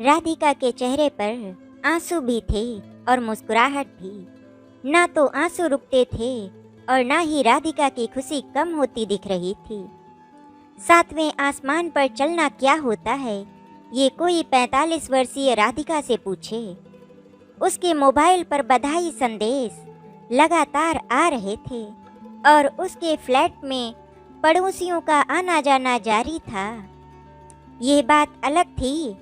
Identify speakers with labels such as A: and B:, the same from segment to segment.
A: राधिका के चेहरे पर आंसू भी थे और मुस्कुराहट भी। ना तो आंसू रुकते थे और ना ही राधिका की खुशी कम होती दिख रही थी। सातवें आसमान पर चलना क्या होता है, ये कोई 45 वर्षीय राधिका से पूछे। उसके मोबाइल पर बधाई संदेश लगातार आ रहे थे और उसके फ्लैट में पड़ोसियों का आना जाना जारी था। ये बात अलग थी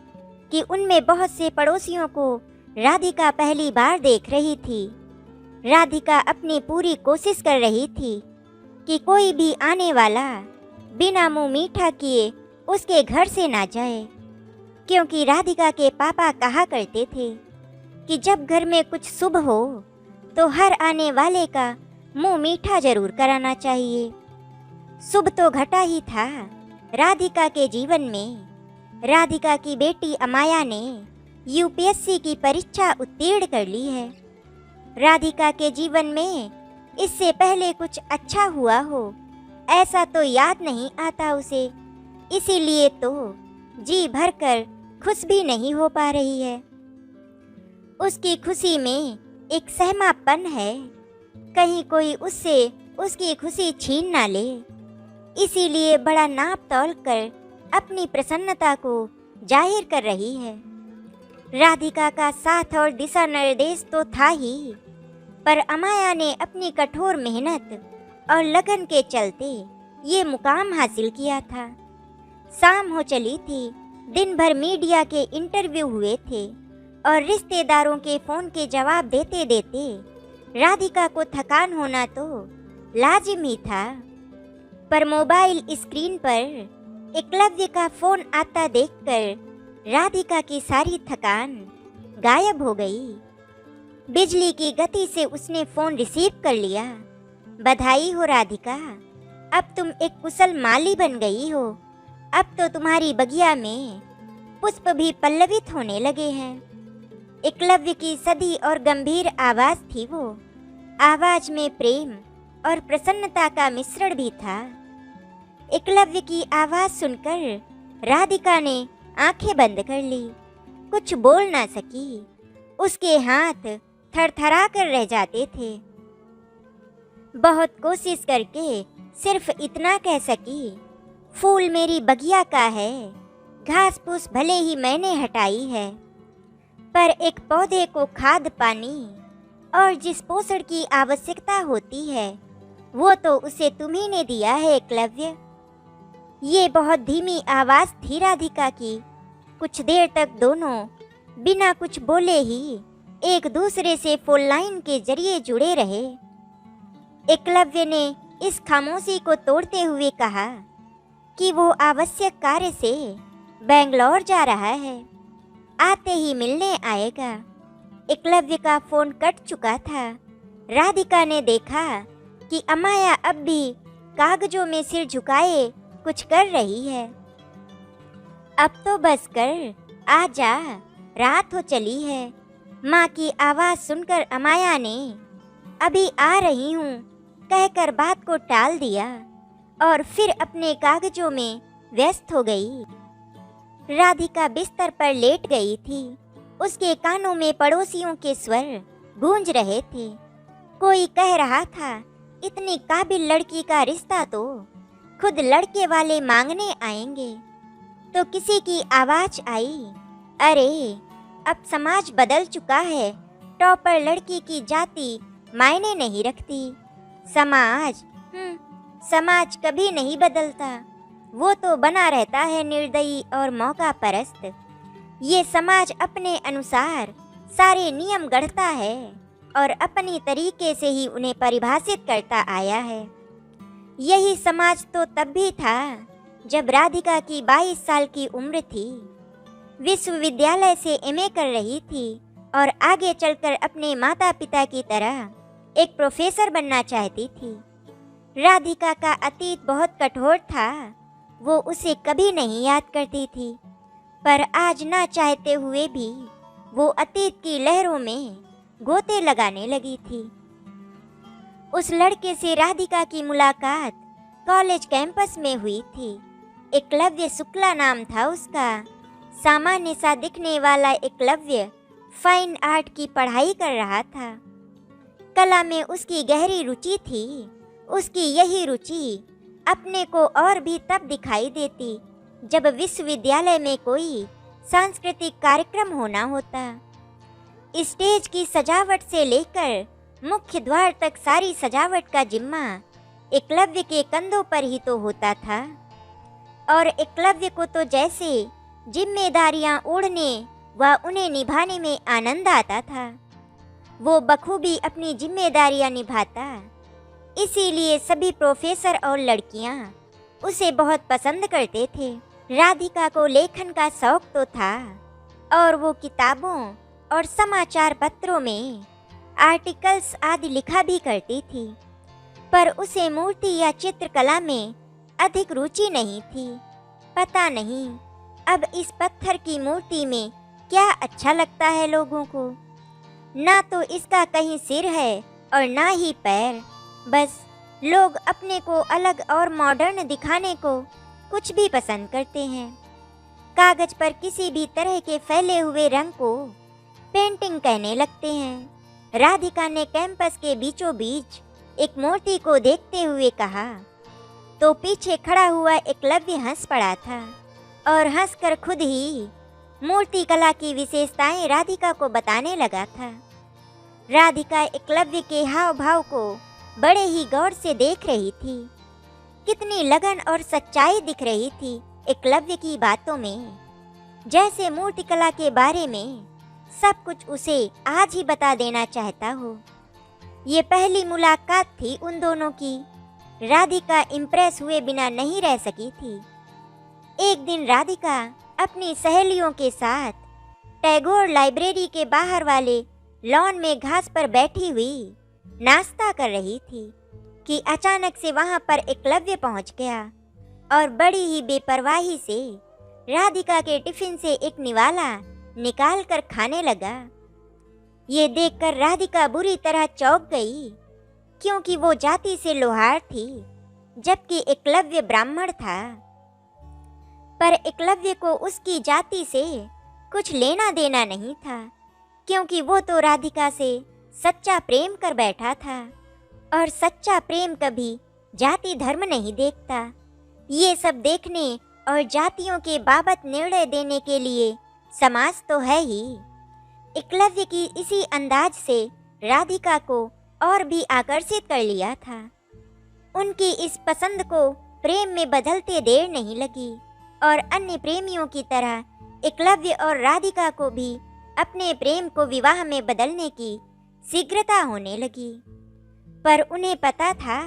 A: कि उनमें बहुत से पड़ोसियों को राधिका पहली बार देख रही थी। राधिका अपनी पूरी कोशिश कर रही थी कि कोई भी आने वाला बिना मुंह मीठा किए उसके घर से ना जाए, क्योंकि राधिका के पापा कहा करते थे कि जब घर में कुछ शुभ हो तो हर आने वाले का मुंह मीठा जरूर कराना चाहिए। शुभ तो घटा ही था राधिका के जीवन में। राधिका की बेटी अमाया ने यूपीएससी की परीक्षा उत्तीर्ण कर ली है। राधिका के जीवन में इससे पहले कुछ अच्छा हुआ हो ऐसा तो याद नहीं आता उसे, इसीलिए तो जी भरकर खुश भी नहीं हो पा रही है। उसकी खुशी में एक सहमापन है, कहीं कोई उससे उसकी खुशी छीन ना ले, इसीलिए बड़ा नाप तौल कर अपनी प्रसन्नता को जाहिर कर रही है। राधिका का साथ और दिशा निर्देश तो था ही, पर अमाया ने अपनी कठोर मेहनत और लगन के चलते ये मुकाम हासिल किया था। शाम हो चली थी, दिन भर मीडिया के इंटरव्यू हुए थे और रिश्तेदारों के फ़ोन के जवाब देते देते राधिका को थकान होना तो लाजिम ही था। पर मोबाइल स्क्रीन पर एकलव्य का फ़ोन आता देखकर राधिका की सारी थकान गायब हो गई। बिजली की गति से उसने फ़ोन रिसीव कर लिया। बधाई हो राधिका, अब तुम एक कुशल माली बन गई हो। अब तो तुम्हारी बगिया में पुष्प भी पल्लवित होने लगे हैं। एकलव्य की सधी और गंभीर आवाज़ थी वो। आवाज़ में प्रेम और प्रसन्नता का मिश्रण भी था। एकलव्य की आवाज़ सुनकर राधिका ने आंखें बंद कर ली, कुछ बोल ना सकी। उसके हाथ थरथरा कर रह जाते थे। बहुत कोशिश करके सिर्फ इतना कह सकी, फूल मेरी बगिया का है, घास फूस भले ही मैंने हटाई है, पर एक पौधे को खाद पानी और जिस पोषण की आवश्यकता होती है वो तो उसे तुम्ही ने दिया है एकलव्य। ये बहुत धीमी आवाज़ थी राधिका की। कुछ देर तक दोनों बिना कुछ बोले ही एक दूसरे से फोन लाइन के जरिए जुड़े रहे। एकलव्य ने इस खामोशी को तोड़ते हुए कहा कि वो आवश्यक कार्य से बेंगलोर जा रहा है, आते ही मिलने आएगा। एकलव्य का फ़ोन कट चुका था। राधिका ने देखा कि अमाया अब भी कागजों में सिर झुकाए कुछ कर रही है। अब तो बस कर, आ जा, रात हो चली है। माँ की आवाज़ सुनकर अमाया ने अभी आ रही हूँ कहकर बात को टाल दिया और फिर अपने कागजों में व्यस्त हो गई। राधिका बिस्तर पर लेट गई थी। उसके कानों में पड़ोसियों के स्वर गूंज रहे थे। कोई कह रहा था, इतनी काबिल लड़की का रिश्ता तो खुद लड़के वाले मांगने आएंगे। तो किसी की आवाज़ आई, अरे अब समाज बदल चुका है, टॉपर लड़की की जाति मायने नहीं रखती। समाज कभी नहीं बदलता, वो तो बना रहता है निर्दयी और मौका परस्त। ये समाज अपने अनुसार सारे नियम गढ़ता है और अपनी तरीके से ही उन्हें परिभाषित करता आया है। यही समाज तो तब भी था जब राधिका की 22 साल की उम्र थी, विश्वविद्यालय से एमए कर रही थी और आगे चलकर अपने माता पिता की तरह एक प्रोफेसर बनना चाहती थी। राधिका का अतीत बहुत कठोर था, वो उसे कभी नहीं याद करती थी, पर आज ना चाहते हुए भी वो अतीत की लहरों में गोते लगाने लगी थी। उस लड़के से राधिका की मुलाकात कॉलेज कैंपस में हुई थी। एकलव्य शुक्ला नाम था उसका। सामान्य सा दिखने वाला एकलव्य फाइन आर्ट की पढ़ाई कर रहा था। कला में उसकी गहरी रुचि थी। उसकी यही रुचि अपने को और भी तब दिखाई देती जब विश्वविद्यालय में कोई सांस्कृतिक कार्यक्रम होना होता। स्टेज की सजावट से लेकर मुख्य द्वार तक सारी सजावट का जिम्मा एकलव्य के कंधों पर ही तो होता था। और एकलव्य को तो जैसे जिम्मेदारियां ओढ़ने व उन्हें निभाने में आनंद आता था। वो बखूबी अपनी जिम्मेदारियां निभाता। इसीलिए सभी प्रोफेसर और लड़कियां उसे बहुत पसंद करते थे। राधिका को लेखन का शौक तो था और वो किताबों और समाचार पत्रों में आर्टिकल्स आदि लिखा भी करती थी, पर उसे मूर्ति या चित्रकला में अधिक रुचि नहीं थी। पता नहीं अब इस पत्थर की मूर्ति में क्या अच्छा लगता है लोगों को। ना तो इसका कहीं सिर है और ना ही पैर। बस लोग अपने को अलग और मॉडर्न दिखाने को कुछ भी पसंद करते हैं। कागज पर किसी भी तरह के फैले हुए रंग को पेंटिंग कहने लगते हैं। राधिका ने कैंपस के बीचों बीच एक मूर्ति को देखते हुए कहा तो पीछे खड़ा हुआ एकलव्य हंस पड़ा था और हंसकर खुद ही मूर्ति कला की विशेषताएं राधिका को बताने लगा था। राधिका एकलव्य के हाव भाव को बड़े ही गौर से देख रही थी। कितनी लगन और सच्चाई दिख रही थी एकलव्य की बातों में, जैसे मूर्तिकला के बारे में सब कुछ उसे आज ही बता देना चाहता हो। ये पहली मुलाकात थी उन दोनों की। राधिका इम्प्रेस हुए बिना नहीं रह सकी थी। एक दिन राधिका अपनी सहेलियों के साथ टैगोर लाइब्रेरी के बाहर वाले लॉन में घास पर बैठी हुई नाश्ता कर रही थी कि अचानक से वहां पर एकलव्य पहुंच गया और बड़ी ही बेपरवाही से राधिका के टिफिन से एक निवाला निकाल कर खाने लगा। ये देखकर राधिका बुरी तरह चौंक गई, क्योंकि वो जाति से लोहार थी जबकि एकलव्य ब्राह्मण था। पर एकलव्य को उसकी जाति से कुछ लेना देना नहीं था, क्योंकि वो तो राधिका से सच्चा प्रेम कर बैठा था और सच्चा प्रेम कभी जाति धर्म नहीं देखता। ये सब देखने और जातियों के बाबत निर्णय देने के लिए समाज तो है ही। एकलव्य की इसी अंदाज से राधिका को और भी आकर्षित कर लिया था। उनकी इस पसंद को प्रेम में बदलते देर नहीं लगी और अन्य प्रेमियों की तरह एकलव्य और राधिका को भी अपने प्रेम को विवाह में बदलने की शीघ्रता होने लगी। पर उन्हें पता था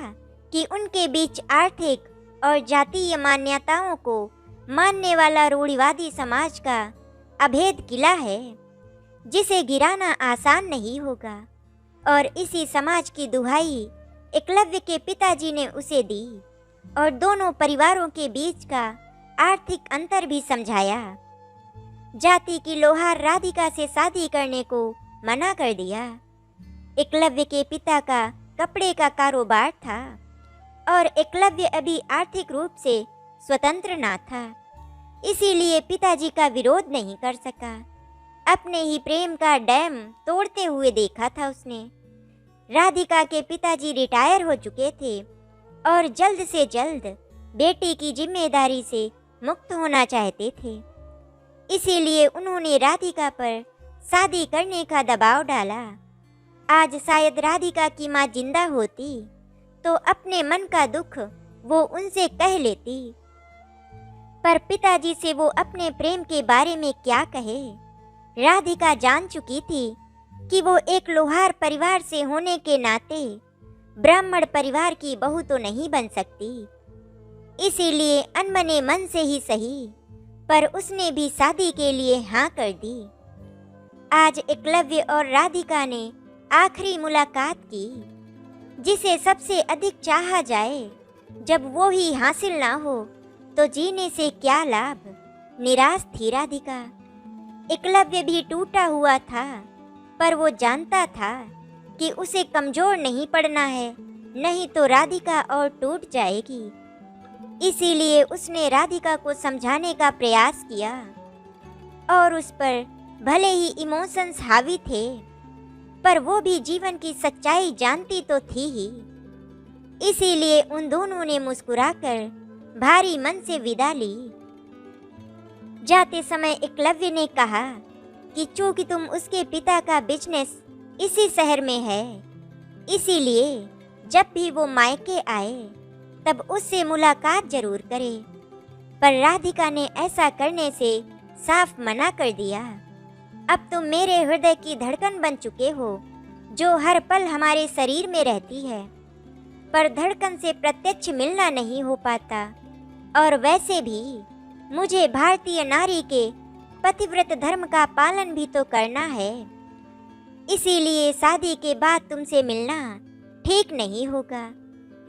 A: कि उनके बीच आर्थिक और जातीय मान्यताओं को मानने वाला रूढ़िवादी समाज का अभेद किला है, जिसे गिराना आसान नहीं होगा। और इसी समाज की दुहाई एकलव्य के पिताजी ने उसे दी और दोनों परिवारों के बीच का आर्थिक अंतर भी समझाया। जाति की लोहार राधिका से शादी करने को मना कर दिया। एकलव्य के पिता का कपड़े का कारोबार था और एकलव्य अभी आर्थिक रूप से स्वतंत्र ना था, इसीलिए पिताजी का विरोध नहीं कर सका। अपने ही प्रेम का डैम तोड़ते हुए देखा था उसने। राधिका के पिताजी रिटायर हो चुके थे और जल्द से जल्द बेटी की जिम्मेदारी से मुक्त होना चाहते थे, इसीलिए उन्होंने राधिका पर शादी करने का दबाव डाला। आज शायद राधिका की माँ जिंदा होती तो अपने मन का दुख वो उनसे कह लेती, पर पिताजी से वो अपने प्रेम के बारे में क्या कहे। राधिका जान चुकी थी कि वो एक लोहार परिवार से होने के नाते ब्राह्मण परिवार की बहू तो नहीं बन सकती, इसीलिए अनमने मन से ही सही पर उसने भी शादी के लिए हाँ कर दी। आज एकलव्य और राधिका ने आखिरी मुलाकात की, जिसे सबसे अधिक चाहा जाए। जब वो ही हासिल ना हो तो जीने से क्या लाभ। निराश थी राधिका। एकलव्य भी टूटा हुआ था, पर वो जानता था कि उसे कमजोर नहीं पड़ना है, नहीं तो राधिका और टूट जाएगी। इसीलिए उसने राधिका को समझाने का प्रयास किया। और उस पर भले ही इमोशंस हावी थे, पर वो भी जीवन की सच्चाई जानती तो थी ही। इसीलिए उन दोनों ने मुस्कुराकर भारी मन से विदा ली। जाते समय एकलव्य ने कहा कि चूंकि तुम उसके पिता का बिजनेस इसी शहर में है, इसीलिए जब भी वो मायके आए तब उससे मुलाकात जरूर करे। पर राधिका ने ऐसा करने से साफ मना कर दिया। अब तुम मेरे हृदय की धड़कन बन चुके हो, जो हर पल हमारे शरीर में रहती है, पर धड़कन से प्रत्यक्ष मिलना नहीं हो पाता। और वैसे भी मुझे भारतीय नारी के पतिव्रत धर्म का पालन भी तो करना है, इसीलिए शादी के बाद तुमसे मिलना ठीक नहीं होगा।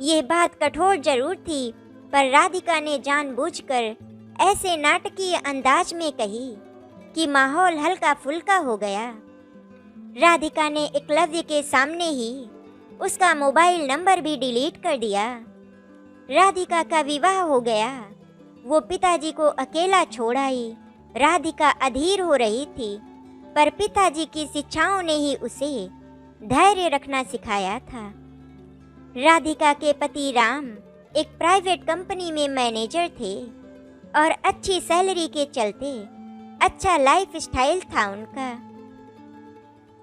A: ये बात कठोर जरूर थी, पर राधिका ने जानबूझकर ऐसे नाटकीय अंदाज में कही कि माहौल हल्का फुल्का हो गया। राधिका ने एकलव्य के सामने ही उसका मोबाइल नंबर भी डिलीट कर दिया। राधिका का विवाह हो गया। वो पिताजी को अकेला छोड़ आई। राधिका अधीर हो रही थी, पर पिताजी की शिक्षाओं ने ही उसे धैर्य रखना सिखाया था। राधिका के पति राम एक प्राइवेट कंपनी में मैनेजर थे और अच्छी सैलरी के चलते अच्छा लाइफ स्टाइल था उनका।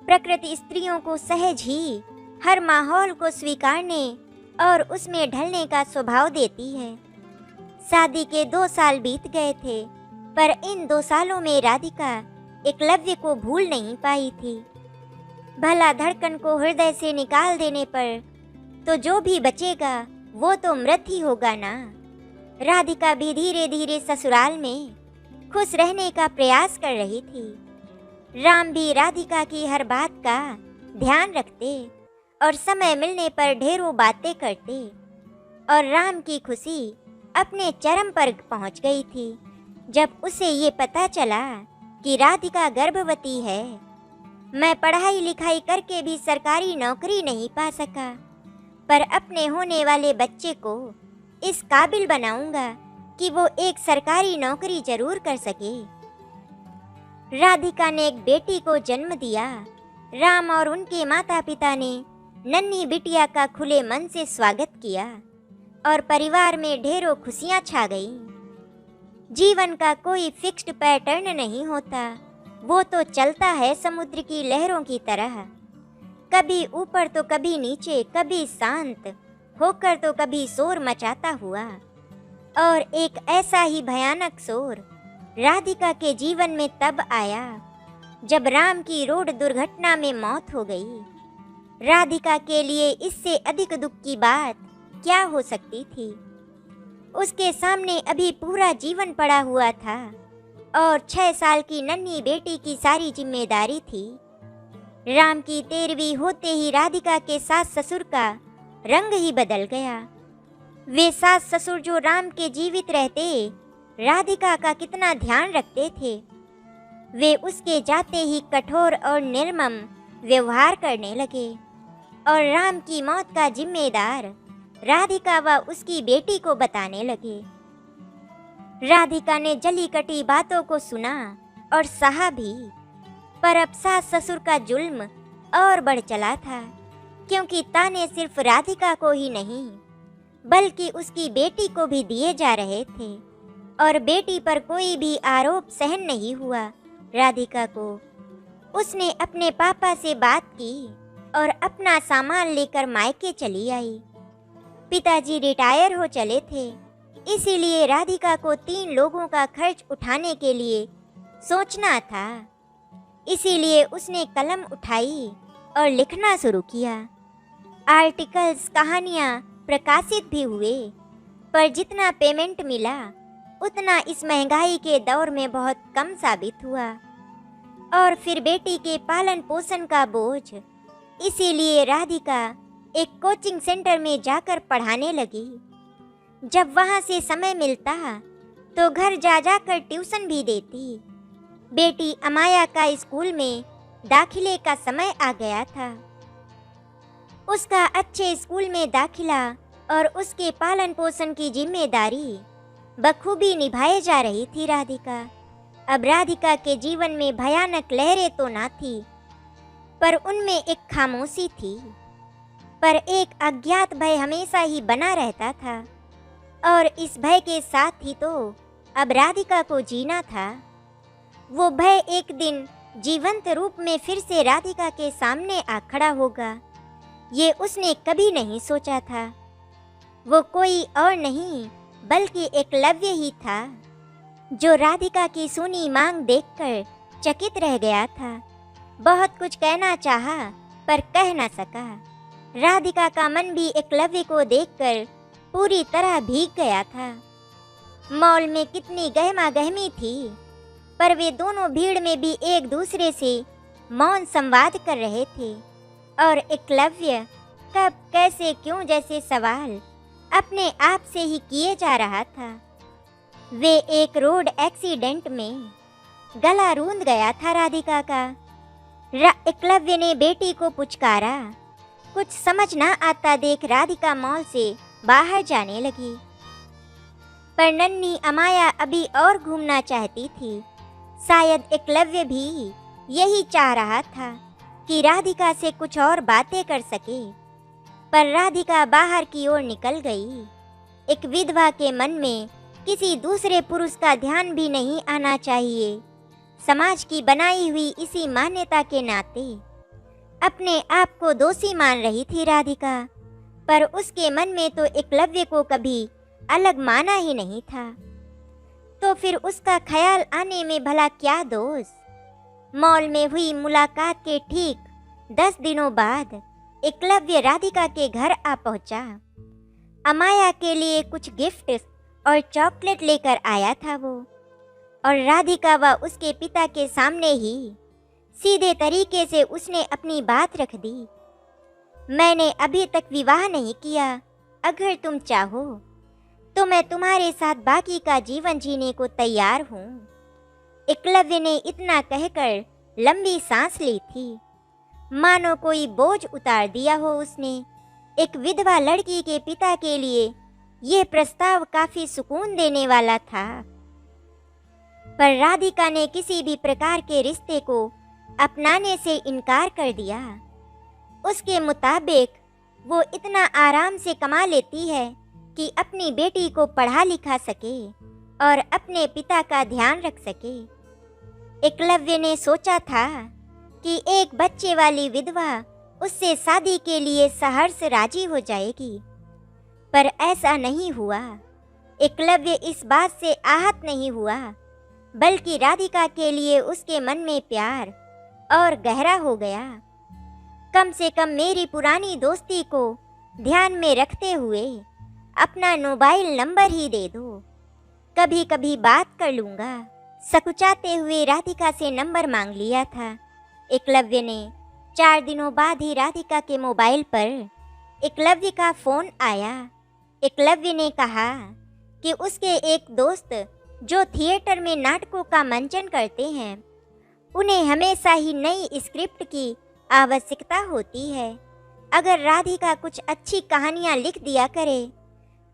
A: प्रकृति स्त्रियों को सहज ही हर माहौल को स्वीकारने और उसमें ढलने का स्वभाव देती है। शादी के 2 साल बीत गए थे, पर इन 2 सालों में राधिका एकलव्य को भूल नहीं पाई थी। भला धड़कन को हृदय से निकाल देने पर तो जो भी बचेगा वो तो मृत ही होगा ना। राधिका भी धीरे धीरे ससुराल में खुश रहने का प्रयास कर रही थी। राम भी राधिका की हर बात का ध्यान रखते और समय मिलने पर ढेरों बातें करते, और राम की खुशी अपने चरम पर पहुंच गई थी जब उसे ये पता चला कि राधिका गर्भवती है। मैं पढ़ाई लिखाई करके भी सरकारी नौकरी नहीं पा सका, पर अपने होने वाले बच्चे को इस काबिल बनाऊंगा कि वो एक सरकारी नौकरी जरूर कर सके। राधिका ने एक बेटी को जन्म दिया। राम और उनके माता पिता ने नन्ही बिटिया का खुले मन से स्वागत किया और परिवार में ढेरों खुशियां छा गईं। जीवन का कोई फिक्स्ड पैटर्न नहीं होता, वो तो चलता है समुद्र की लहरों की तरह, कभी ऊपर तो कभी नीचे, कभी शांत होकर तो कभी शोर मचाता हुआ। और एक ऐसा ही भयानक शोर राधिका के जीवन में तब आया जब राम की रोड दुर्घटना में मौत हो गई। राधिका के लिए इससे अधिक दुख की बात क्या हो सकती थी। उसके सामने अभी पूरा जीवन पड़ा हुआ था और 6 साल की नन्ही बेटी की सारी जिम्मेदारी थी। राम की 13वीं होते ही राधिका के सास ससुर का रंग ही बदल गया। वे सास ससुर जो राम के जीवित रहते राधिका का कितना ध्यान रखते थे, वे उसके जाते ही कठोर और निर्मम व्यवहार करने लगे और राम की मौत का जिम्मेदार राधिका व उसकी बेटी को बताने लगे। राधिका ने जली कटी बातों को सुना और सहा भी, पर अब सास ससुर का जुल्म और बढ़ चला था, क्योंकि ताने सिर्फ राधिका को ही नहीं बल्कि उसकी बेटी को भी दिए जा रहे थे और बेटी पर कोई भी आरोप सहन नहीं हुआ। राधिका को उसने अपने पापा से बात की और अपना सामान लेकर मायके चली आई। पिताजी रिटायर हो चले थे, इसीलिए राधिका को 3 लोगों का खर्च उठाने के लिए सोचना था। इसीलिए उसने कलम उठाई और लिखना शुरू किया। आर्टिकल्स, कहानियाँ प्रकाशित भी हुए, पर जितना पेमेंट मिला उतना इस महंगाई के दौर में बहुत कम साबित हुआ। और फिर बेटी के पालन पोषण का बोझ, इसीलिए राधिका एक कोचिंग सेंटर में जाकर पढ़ाने लगी। जब वहाँ से समय मिलता तो घर जा जाकर ट्यूशन भी देती। बेटी अमाया का स्कूल में दाखिले का समय आ गया था। उसका अच्छे स्कूल में दाखिला और उसके पालन पोषण की जिम्मेदारी बखूबी निभाए जा रही थी। राधिका अब राधिका के जीवन में भयानक लहरें तो ना थी, पर उनमें एक खामोशी थी। पर एक अज्ञात भय हमेशा ही बना रहता था, और इस भय के साथ ही तो अब राधिका को जीना था। वो भय एक दिन जीवंत रूप में फिर से राधिका के सामने आ खड़ा होगा, ये उसने कभी नहीं सोचा था। वो कोई और नहीं बल्कि एकलव्य ही था, जो राधिका की सुनी मांग देखकर चकित रह गया था। बहुत कुछ कहना चाहा पर कह न सका। राधिका का मन भी एकलव्य को देखकर पूरी तरह भीग गया था। मॉल में कितनी गहमा गहमी थी, पर वे दोनों भीड़ में भी एक दूसरे से मौन संवाद कर रहे थे, और एकलव्य कब, कैसे, क्यों जैसे सवाल अपने आप से ही किए जा रहा था। वे एक रोड एक्सीडेंट में गला रूंध गया था राधिका का। एकलव्य ने बेटी को पुचकारा। कुछ समझ न आता देख राधिका मॉल से बाहर जाने लगी, पर नन्ही अमाया अभी और घूमना चाहती थी। शायद एकलव्य भी यही चाह रहा था कि राधिका से कुछ और बातें कर सके, पर राधिका बाहर की ओर निकल गई। एक विधवा के मन में किसी दूसरे पुरुष का ध्यान भी नहीं आना चाहिए। समाज की बनाई हुई इसी मान्यता के नाते अपने आप को दोषी मान रही थी राधिका, पर उसके मन में तो एकलव्य को कभी अलग माना ही नहीं था। तो फिर उसका ख्याल आने में भला क्या दोष। मॉल में हुई मुलाकात के ठीक 10 दिनों बाद एकलव्य राधिका के घर आ पहुंचा। अमाया के लिए कुछ गिफ्ट और चॉकलेट लेकर आया था वो, और राधिका व उसके पिता के सामने ही सीधे तरीके से उसने अपनी बात रख दी। मैंने अभी तक विवाह नहीं किया, अगर तुम चाहो तो मैं तुम्हारे साथ बाकी का जीवन जीने को तैयार हूँ। एकलव्य ने इतना कहकर लंबी सांस ली थी, मानो कोई बोझ उतार दिया हो उसने। एक विधवा लड़की के पिता के लिए यह प्रस्ताव काफी सुकून देने वाला था, पर राधिका ने किसी भी प्रकार के रिश्ते को अपनाने से इनकार कर दिया। उसके मुताबिक वो इतना आराम से कमा लेती है कि अपनी बेटी को पढ़ा लिखा सके और अपने पिता का ध्यान रख सके। एकलव्य ने सोचा था कि एक बच्चे वाली विधवा उससे शादी के लिए सहर्ष राजी हो जाएगी, पर ऐसा नहीं हुआ। एकलव्य इस बात से आहत नहीं हुआ, बल्कि राधिका के लिए उसके मन में प्यार और गहरा हो गया। कम से कम मेरी पुरानी दोस्ती को ध्यान में रखते हुए अपना मोबाइल नंबर ही दे दो, कभी कभी बात कर लूँगा। सकुचाते हुए राधिका से नंबर मांग लिया था एकलव्य ने। 4 दिनों बाद ही राधिका के मोबाइल पर एकलव्य का फ़ोन आया। एकलव्य ने कहा कि उसके एक दोस्त जो थिएटर में नाटकों का मंचन करते हैं, उन्हें हमेशा ही नई स्क्रिप्ट की आवश्यकता होती है। अगर राधिका कुछ अच्छी कहानियाँ लिख दिया करे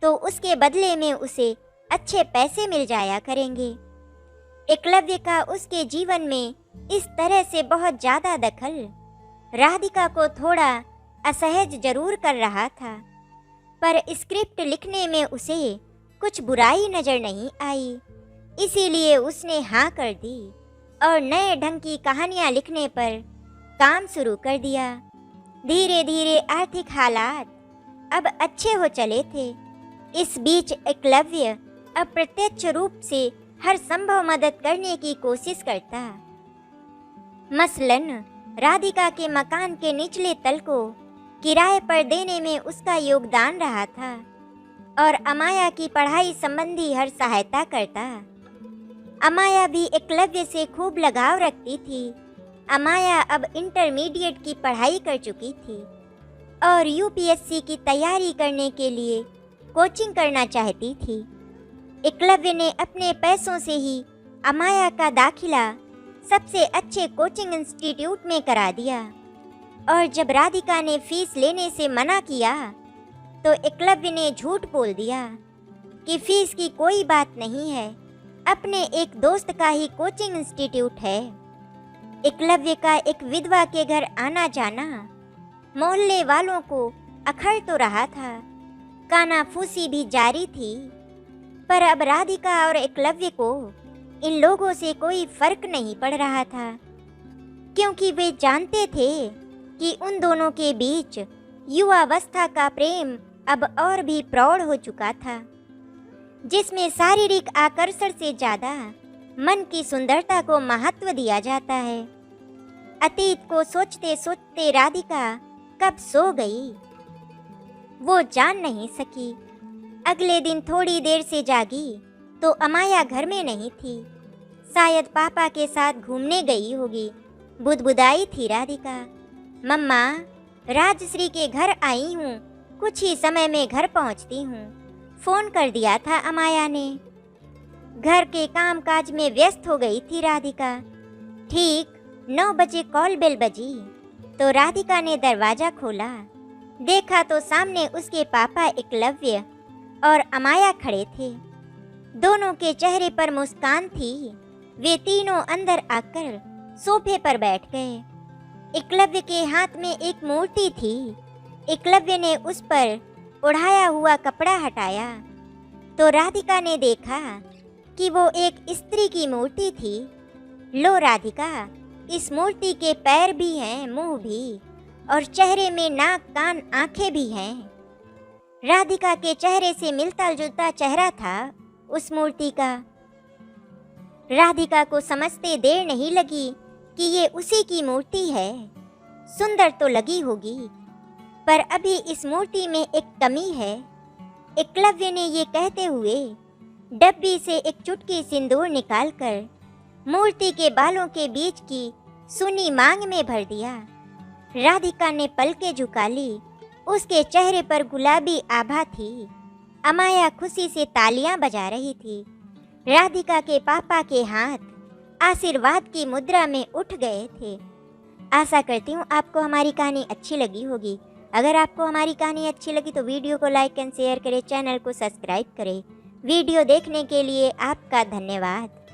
A: तो उसके बदले में उसे अच्छे पैसे मिल जाया करेंगे। एकलव्य का उसके जीवन में इस तरह से बहुत ज़्यादा दखल राधिका को थोड़ा असहज जरूर कर रहा था, पर स्क्रिप्ट लिखने में उसे कुछ बुराई नज़र नहीं आई। इसीलिए उसने हाँ कर दी और नए ढंग की कहानियाँ लिखने पर काम शुरू कर दिया। धीरे धीरे आर्थिक हालात अब अच्छे हो चले थे। इस बीच एकलव्य अप्रत्यक्ष रूप से हर संभव मदद करने की कोशिश करता। मसलन राधिका के मकान के निचले तल को किराए पर देने में उसका योगदान रहा था, और अमाया की पढ़ाई संबंधी हर सहायता करता। अमाया भी एकलव्य से खूब लगाव रखती थी। अमाया अब इंटरमीडिएट की पढ़ाई कर चुकी थी और यूपीएससी की तैयारी करने के लिए कोचिंग करना चाहती थी। एकलव्य ने अपने पैसों से ही अमाया का दाखिला सबसे अच्छे कोचिंग इंस्टीट्यूट में करा दिया, और जब राधिका ने फीस लेने से मना किया तो एकलव्य ने झूठ बोल दिया कि फीस की कोई बात नहीं है, अपने एक दोस्त का ही कोचिंग इंस्टीट्यूट है। एकलव्य का एक विधवा के घर आना जाना मोहल्ले वालों को अखड़ तो रहा था, कानाफूसी भी जारी थी, पर अब राधिका और एकलव्य को इन लोगों से कोई फर्क नहीं पड़ रहा था, क्योंकि वे जानते थे कि उन दोनों के बीच युवावस्था का प्रेम अब और भी प्रौढ़ हो चुका था, जिसमें शारीरिक आकर्षण से ज्यादा मन की सुंदरता को महत्व दिया जाता है। अतीत को सोचते सोचते राधिका कब सो गई वो जान नहीं सकी। अगले दिन थोड़ी देर से जागी तो अमाया घर में नहीं थी, शायद पापा के साथ घूमने गई होगी। बुदबुदाई थी राधिका, मम्मा राजश्री के घर आई हूँ, कुछ ही समय में घर पहुँचती हूँ। फोन कर दिया था अमाया ने। घर के कामकाज में व्यस्त हो गई थी राधिका। ठीक 9 बजे कॉल बेल बजी तो राधिका ने दरवाजा खोला। देखा तो सामने उसके पापा एकलव्य और अमाया खड़े थे। दोनों के चेहरे पर मुस्कान थी। वे तीनों अंदर आकर सोफे पर बैठ गए। एकलव्य के हाथ में एक मूर्ति थी। एकलव्य ने उस पर ओढ़ाया हुआ कपड़ा हटाया तो राधिका ने देखा कि वो एक स्त्री की मूर्ति थी। लो राधिका, इस मूर्ति के पैर भी हैं, मुंह भी, और चेहरे में नाक कान आंखें भी हैं। राधिका के चेहरे से मिलता जुलता चेहरा था उस मूर्ति का। राधिका को समझते देर नहीं लगी कि ये उसी की मूर्ति है। सुंदर तो लगी होगी, पर अभी इस मूर्ति में एक कमी है। एकलव्य ने ये कहते हुए डब्बी से एक चुटकी सिंदूर निकालकर मूर्ति के बालों के बीच की सुनी मांग में भर दिया। राधिका ने पलकें झुका ली। उसके चेहरे पर गुलाबी आभा थी। अमाया खुशी से तालियां बजा रही थी। राधिका के पापा के हाथ आशीर्वाद की मुद्रा में उठ गए थे। आशा करती हूँ आपको हमारी कहानी अच्छी लगी होगी। अगर आपको हमारी कहानी अच्छी लगी तो वीडियो को लाइक एंड शेयर करें, चैनल को सब्सक्राइब करें। वीडियो देखने के लिए आपका धन्यवाद।